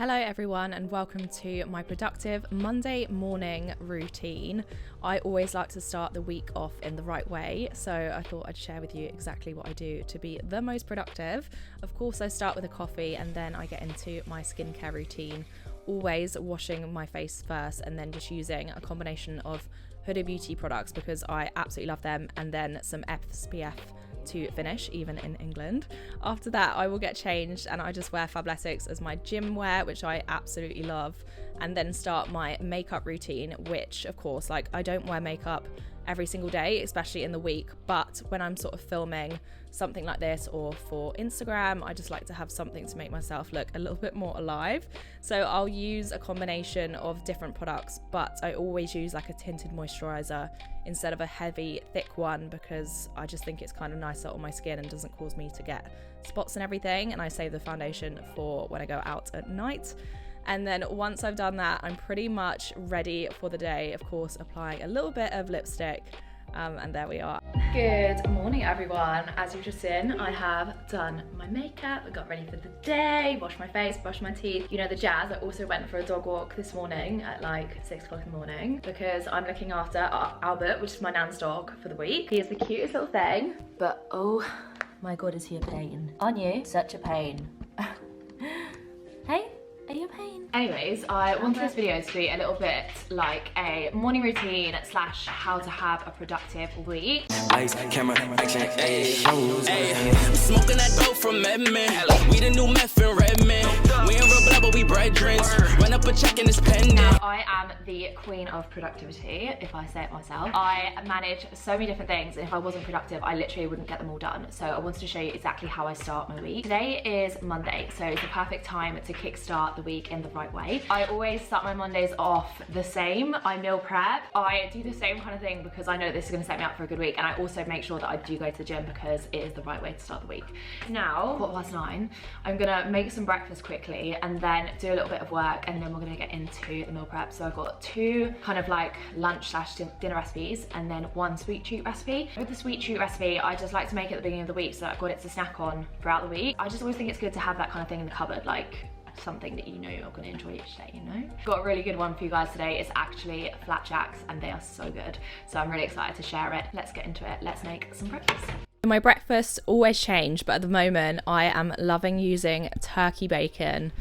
Hello everyone and welcome to my productive Monday morning routine. I always like to start the week off in the right way, so I thought I'd share with you exactly what I do to be the most productive. Of course, I start with a coffee and then I get into my skincare routine, always washing my face first and then just using a combination of Huda Beauty products because I absolutely love them, and then some SPF to finish, even in England. After that, I will get changed and I just wear Fabletics as my gym wear, which I absolutely love, and then start my makeup routine, which of course, I don't wear makeup every single day, especially in the week, but when I'm sort of filming something like this or for Instagram, I just like to have something to make myself look a little bit more alive. So I'll use a combination of different products, but I always use a tinted moisturizer instead of a heavy thick one because I just think it's kind of nicer on my skin and doesn't cause me to get spots and everything, and I save the foundation for when I go out at night. And then once I've done that, I'm pretty much ready for the day, of course applying a little bit of lipstick, and there we are. Good morning everyone. As you've just seen, I have done my makeup, I got ready for the day, washed my face, brushed my teeth, you know the jazz. I also went for a dog walk this morning at 6 o'clock in the morning because I'm looking after Albert, which is my nan's dog for the week. He is the cutest little thing, but oh my god, is he a pain. Aren't you? Such a pain. Hey? Are you a pain? Anyways, I wanted this video to be a little bit like a morning routine / how to have a productive week. Ice, camera, action, smoking that dope from Medman. We the new meth and Redman. We ain't real blood, but we brethren. Run up a check and it's pending. I am the queen of productivity, if I say it myself. I manage so many different things, and if I wasn't productive, I literally wouldn't get them all done. So I wanted to show you exactly how I start my week. Today is Monday, so it's the perfect time to kickstart the week in the right way. I always start my Mondays off the same. I meal prep. I do the same kind of thing because I know this is going to set me up for a good week, and I also make sure that I do go to the gym because it is the right way to start the week. Now, 9:15, I'm gonna make some breakfast quickly and then do a little bit of work, and then we're gonna get into the meal prep. So I've got two kind of lunch / dinner recipes and then one sweet treat recipe. With the sweet treat recipe, I just like to make it at the beginning of the week so that I've got it to snack on throughout the week. I just always think it's good to have that kind of thing in the cupboard, something that you know you're going to enjoy each day, you know? Got a really good one for you guys today. It's actually Flapjacks and they are so good. So I'm really excited to share it. Let's get into it. Let's make some breakfast. My breakfasts always change, but at the moment I am loving using turkey bacon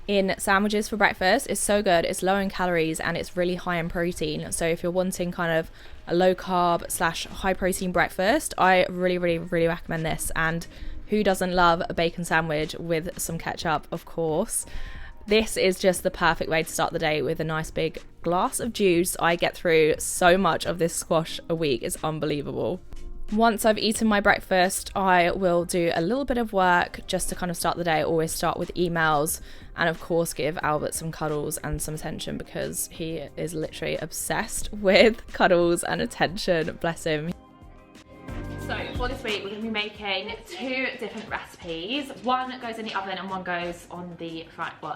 in sandwiches for breakfast. It's so good. It's low in calories and it's really high in protein. So if you're wanting kind of a low carb / high protein breakfast, I really recommend this. And who doesn't love a bacon sandwich with some ketchup, of course? This is just the perfect way to start the day with a nice big glass of juice. I get through so much of this squash a week. It's unbelievable. Once I've eaten my breakfast, I will do a little bit of work just to kind of start the day. I always start with emails and of course give Albert some cuddles and some attention because he is literally obsessed with cuddles and attention, bless him. So for this week, we're going to be making two different recipes. One goes in the oven and one goes on the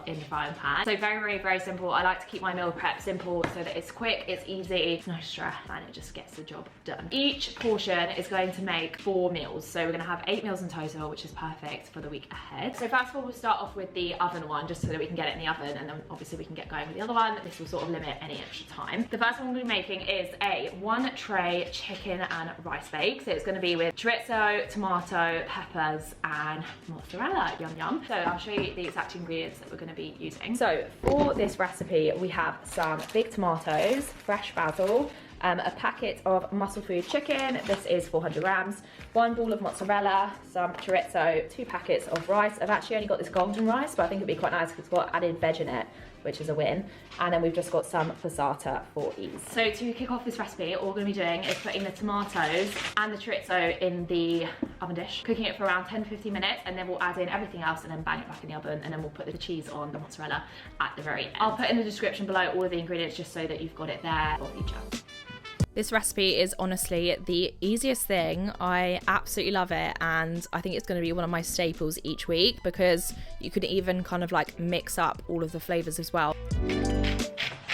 in the frying pan. So very simple. I like to keep my meal prep simple so that it's quick, it's easy, no stress, and it just gets the job done. Each portion is going to make 4 meals. So we're going to have 8 meals in total, which is perfect for the week ahead. So first of all, we'll start off with the oven one just so that we can get it in the oven, and then obviously we can get going with the other one. This will sort of limit any extra time. The first one we'll be making is a 1 tray chicken and rice bake. So it's going to be with chorizo, tomato, peppers, and mozzarella. Yum yum. So I'll show you the exact ingredients that we're going to be using. So for this recipe, we have some big tomatoes, fresh basil, a packet of muscle food chicken, this is 400 grams, 1 ball of mozzarella, some chorizo, 2 packets of rice. I've actually only got this golden rice, but I think it'd be quite nice because it's got added veg in it, which is a win. And then we've just got some passata for ease. So to kick off this recipe, all we're gonna be doing is putting the tomatoes and the chorizo in the oven dish, cooking it for around 10-15 minutes, and then we'll add in everything else and then bang it back in the oven, and then we'll put the cheese on the mozzarella at the very end. I'll put in the description below all of the ingredients just so that you've got it there for each other. This recipe is honestly the easiest thing. I absolutely love it, and I think it's going to be one of my staples each week because you can even kind of mix up all of the flavors as well.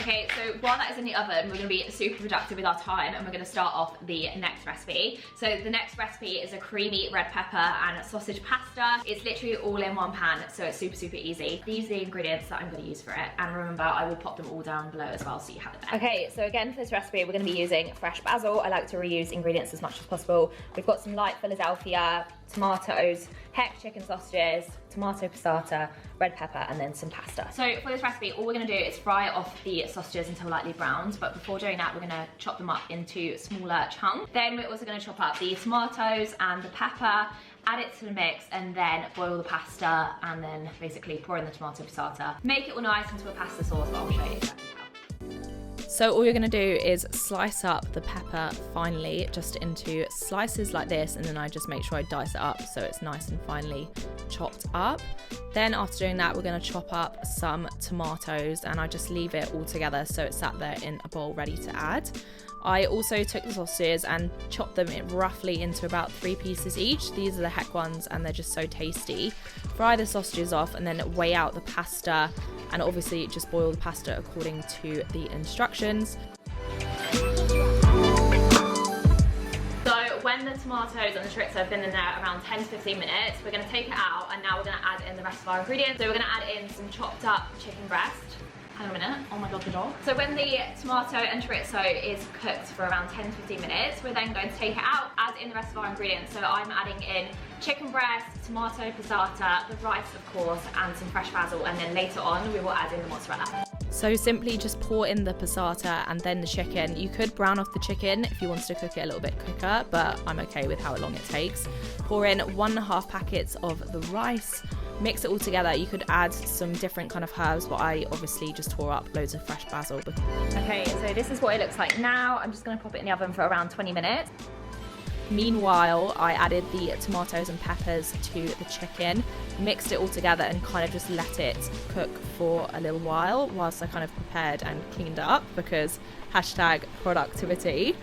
Okay, so while that is in the oven, we're gonna be super productive with our time, and we're gonna start off the next recipe. So the next recipe is a creamy red pepper and sausage pasta. It's literally all in one pan, so it's super, super easy. These are the ingredients that I'm gonna use for it. And remember, I will pop them all down below as well, so you have it there. Okay, so again, for this recipe, we're gonna be using fresh basil. I like to reuse ingredients as much as possible. We've got some light Philadelphia, tomatoes, heck chicken sausages, tomato passata, red pepper, and then some pasta. So for this recipe, all we're gonna do is fry off the sausages until lightly browned, but before doing that, we're gonna chop them up into smaller chunks. Then we're also gonna chop up the tomatoes and the pepper, add it to the mix, and then boil the pasta, and then basically pour in the tomato passata. Make it all nice into a pasta sauce, but I'll show you exactly how. So all you're gonna do is slice up the pepper finely, just into slices like this, and then I just make sure I dice it up so it's nice and finely chopped up. Then after doing that, we're gonna chop up some tomatoes, and I just leave it all together so it's sat there in a bowl ready to add. I also took the sausages and chopped them roughly into about 3 pieces each. These are the heck ones, and they're just so tasty. Fry the sausages off and then weigh out the pasta, and obviously just boil the pasta according to the instructions. So when the tomatoes and the chorizo have been in there around 10 to 15 minutes, we're gonna take it out, and now we're gonna add in the rest of our ingredients. So we're gonna add in some chopped up chicken breast. Hang on a minute, oh my god, the dog. So when the tomato and chorizo is cooked for around 10 to 15 minutes, we're then going to take it out, add in the rest of our ingredients. So I'm adding in chicken breast, tomato passata, the rice of course, and some fresh basil, and then later on we will add in the mozzarella. So simply just pour in the passata and then the chicken. You could brown off the chicken if you wanted to cook it a little bit quicker, but I'm okay with how long it takes. Pour in 1.5 packets of the rice, mix it all together. You could add some different kind of herbs, but I obviously just tore up loads of fresh basil. Okay, so this is what it looks like now. I'm just gonna pop it in the oven for around 20 minutes. Meanwhile, I added the tomatoes and peppers to the chicken, mixed it all together, and kind of just let it cook for a little while whilst I kind of prepared and cleaned up, because #productivity.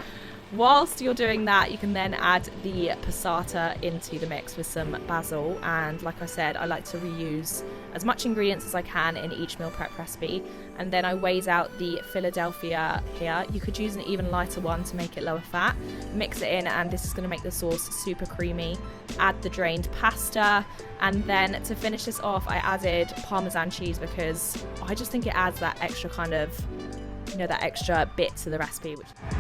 Whilst you're doing that, you can then add the passata into the mix with some basil, and like I said, I like to reuse as much ingredients as I can in each meal prep recipe. And then I weighed out the Philadelphia here. You could use an even lighter one to make it lower fat. Mix it in, and this is going to make the sauce super creamy. Add the drained pasta, and then to finish this off, I added parmesan cheese because I just think it adds that extra kind of, you know, that extra bit to the recipe.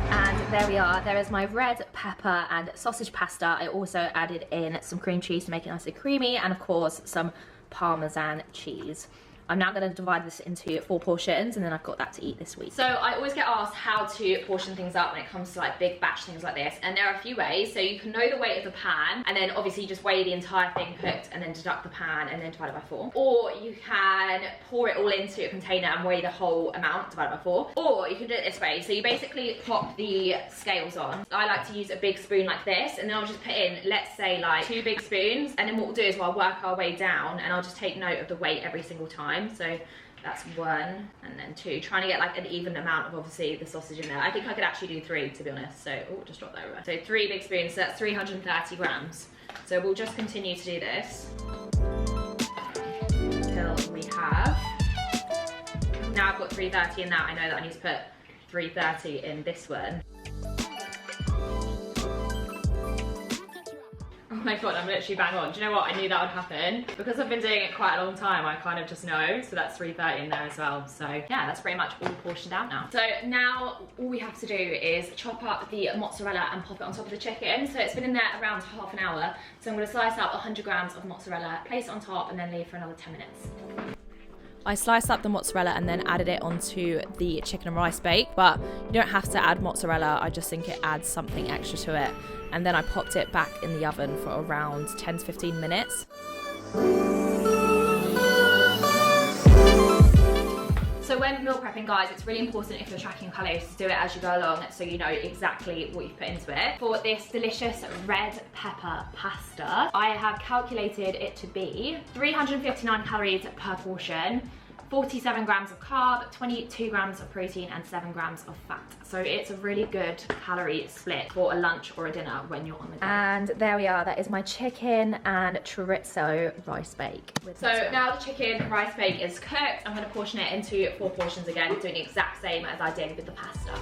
And there we are. There is my red pepper and sausage pasta. I also added in some cream cheese to make it nice and creamy, and of course some parmesan cheese. I'm now going to divide this into 4 portions, and then I've got that to eat this week. So I always get asked how to portion things up when it comes to like big batch things like this, and there are a few ways. So you can know the weight of the pan, and then obviously you just weigh the entire thing cooked, and then deduct the pan, and then divide it by 4. Or you can pour it all into a container and weigh the whole amount divided by 4. Or you can do it this way. So you basically pop the scales on. I like to use a big spoon like this, and then I'll just put in, let's say like 2 big spoons, and then what we'll do is we'll work our way down, and I'll just take note of the weight every single time. So that's 1 and then 2, trying to get like an even amount of obviously the sausage in there. I think I could actually do 3 to be honest. So, oh, just drop that over. So 3 big spoons, so that's 330 grams. So we'll just continue to do this until we have, now I've got 330 in that, I know that I need to put 330 in this one. Oh my god, I'm literally bang on. Do you know what? I knew that would happen. Because I've been doing it quite a long time, I kind of just know. So that's 330 in there as well. So yeah, that's pretty much all portioned out now. So now all we have to do is chop up the mozzarella and pop it on top of the chicken. So it's been in there around half an hour. So I'm going to slice up 100 grams of mozzarella, place it on top, and then leave for another 10 minutes. I sliced up the mozzarella and then added it onto the chicken and rice bake, but you don't have to add mozzarella, I just think it adds something extra to it. And then I popped it back in the oven for around 10 to 15 minutes. So when meal prepping, guys, it's really important if you're tracking calories to do it as you go along so you know exactly what you've put into it. For this delicious red pepper pasta, I have calculated it to be 359 calories per portion, 47 grams of carb, 22 grams of protein, and 7 grams of fat. So it's a really good calorie split for a lunch or a dinner when you're on the go. And there we are, that is my chicken and chorizo rice bake. So now the chicken rice bake is cooked. I'm gonna portion it into 4 portions again, doing the exact same as I did with the pasta.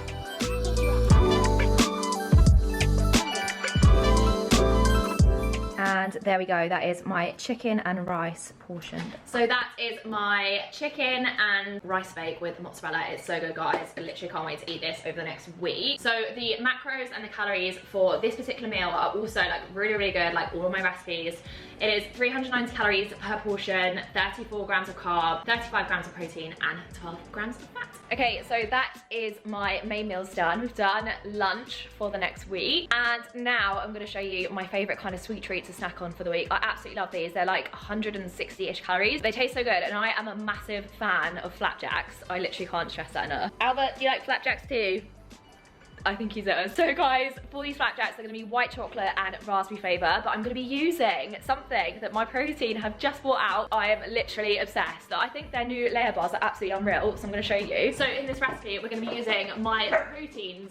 And there we go, that is my chicken and rice portioned. So that is my chicken and rice bake with mozzarella. It's so good, guys. I literally can't wait to eat this over the next week. So the macros and the calories for this particular meal are also like really, really good, like all of my recipes. It is 390 calories per portion, 34 grams of carb, 35 grams of protein, and 12 grams of fat. Okay, so that is my main meals done. We've done lunch for the next week. And now I'm gonna show you my favorite kind of sweet treat to snack on for the week. I absolutely love these. They're like 160-ish calories. They taste so good, and I am a massive fan of Flapjacks. I literally can't stress that enough. Albert, do you like Flapjacks too? I think he does. So guys, for these Flapjacks, they're gonna be white chocolate and raspberry flavor, but I'm gonna be using something that my protein have just brought out. I am literally obsessed. I think their new layer bars are absolutely unreal, so I'm gonna show you. So in this recipe, we're gonna be using my Protein's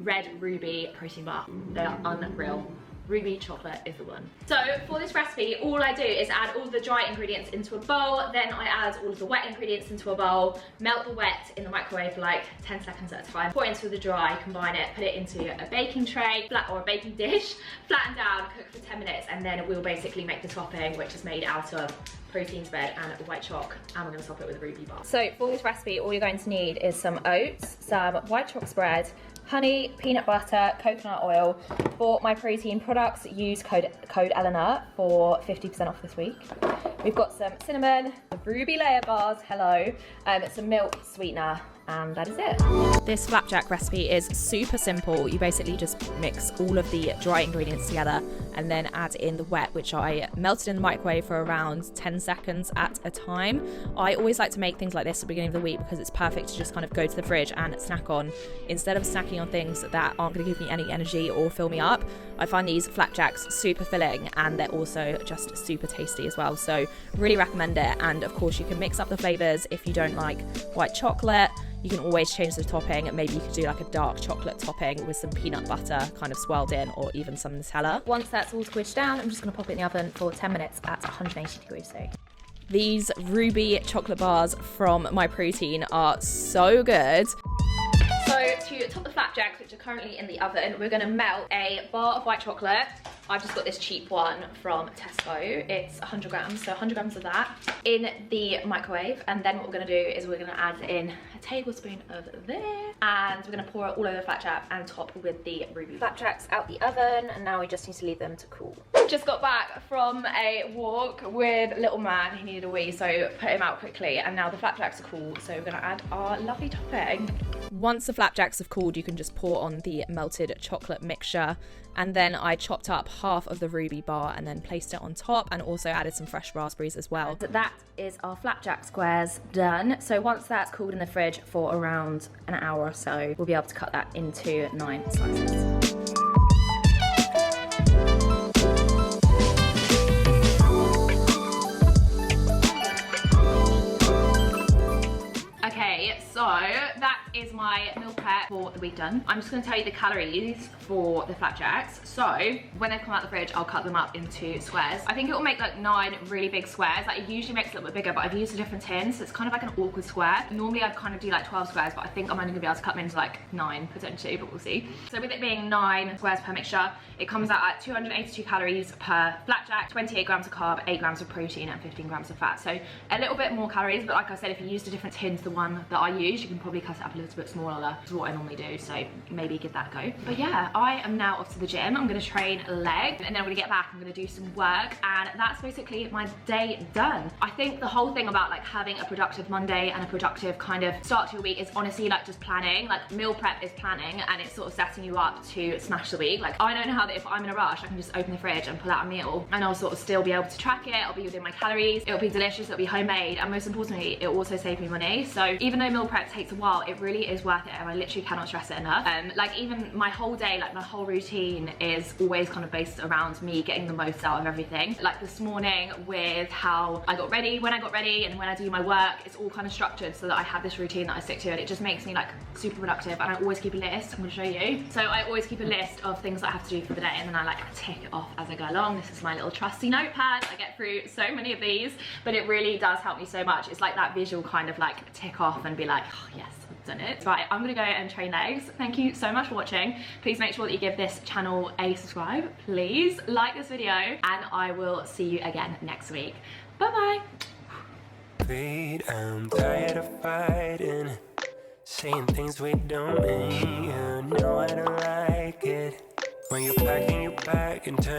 Red Ruby protein bar. They are unreal. Ruby chocolate is the one. So for this recipe, all I do is add all the dry ingredients into a bowl, then I add all of the wet ingredients into a bowl, melt the wet in the microwave for like 10 seconds at a time, pour it into the dry, combine it, put it into a baking tray, or a baking dish, flatten down, cook for 10 minutes, and then we'll basically make the topping, which is made out of protein spread and white choc, and we're gonna top it with a ruby bar. So for this recipe, all you're going to need is some oats, some white choc spread, honey, peanut butter, coconut oil. For my protein products, use code ELLENA for 50% off this week. We've got some cinnamon, the ruby layer bars, hello, some milk, sweetener, and that is it. This flapjack recipe is super simple. You basically just mix all of the dry ingredients together and then add in the wet, which I melted in the microwave for around 10 seconds at a time. I always like to make things like this at the beginning of the week because it's perfect to just kind of go to the fridge and snack on. Instead of snacking on things that aren't going to give me any energy or fill me up, I find these flapjacks super filling, and they're also just super tasty as well. So really recommend it. And of course you can mix up the flavors. If you don't like white chocolate, you can always change the topping. Maybe you could do like a dark chocolate topping with some peanut butter kind of swirled in, or even some Nutella. Once that's all squished down, I'm just gonna pop it in the oven for 10 minutes at 180 degrees C. These ruby chocolate bars from My Protein are so good. So to top the flapjacks, which are currently in the oven, we're gonna melt a bar of white chocolate. I've just got this cheap one from Tesco. It's 100 grams, so 100 grams of that in the microwave. And then what we're gonna do is we're gonna add in a tablespoon of this, and we're gonna pour it all over the flapjack and top with the ruby. Flapjacks out the oven, and now we just need to leave them to cool. Just got back from a walk with little man. He needed a wee, so put him out quickly. And now the flapjacks are cool, so we're gonna add our lovely topping. Once the flapjacks have cooled, you can just pour on the melted chocolate mixture. And then I chopped up half of the ruby bar and then placed it on top, and also added some fresh raspberries as well. That is our flapjack squares done. So once that's cooled in the fridge for around an hour or so, we'll be able to cut that into 9 slices. Okay, so that is my meal prep for the week done. I'm just gonna tell you the calories for the flapjacks. So when they come out of the fridge, I'll cut them up into squares. I think it will make like 9 really big squares. Like it usually makes it a little bit bigger, but I've used a different tin, so it's kind of like an awkward square. Normally I'd kind of do like 12 squares, but I think I'm only gonna be able to cut them into like 9 potentially, but we'll see. So with it being 9 squares per mixture, it comes out at 282 calories per flapjack, 28 grams of carb, 8 grams of protein, and 15 grams of fat. So a little bit more calories, but like I said, if you used a different tin to the one that I use, you can probably cut it up a little bit smaller, is what I normally do, so maybe give that a go. But yeah, I am now off to the gym. I'm gonna train legs, and then I'm gonna get back, I'm gonna do some work, and that's basically my day done. I think the whole thing about like having a productive Monday and a productive kind of start to your week is honestly like just planning. Like meal prep is planning, and it's sort of setting you up to smash the week. Like I know how that if I'm in a rush, I can just open the fridge and pull out a meal, and I'll sort of still be able to track it. I'll be within my calories, it'll be delicious, it'll be homemade, and most importantly, it'll also save me money. So even though meal prep takes a while, it really is worth it, and I literally cannot stress it enough. Like even my whole day, like my whole routine is always kind of based around me getting the most out of everything. Like this morning with how I got ready, when I got ready, and when I do my work, it's all kind of structured so that I have this routine that I stick to, and it just makes me like super productive. And I always keep a list. I'm gonna show you. So I always keep a list of things that I have to do for the day, and then I like tick it off as I go along. This is my little trusty notepad. I get through so many of these, but it really does help me so much. It's like that visual kind of like tick off and be like, oh yes, I've done it. Right, I'm gonna go and train legs. Thank you so much for watching. Please make sure that you give this channel a subscribe. Please like this video, and I will see you again next week. Bye bye. I'm tired of fighting, saying things we don't mean. You know I don't like it when you're packing your bag and turn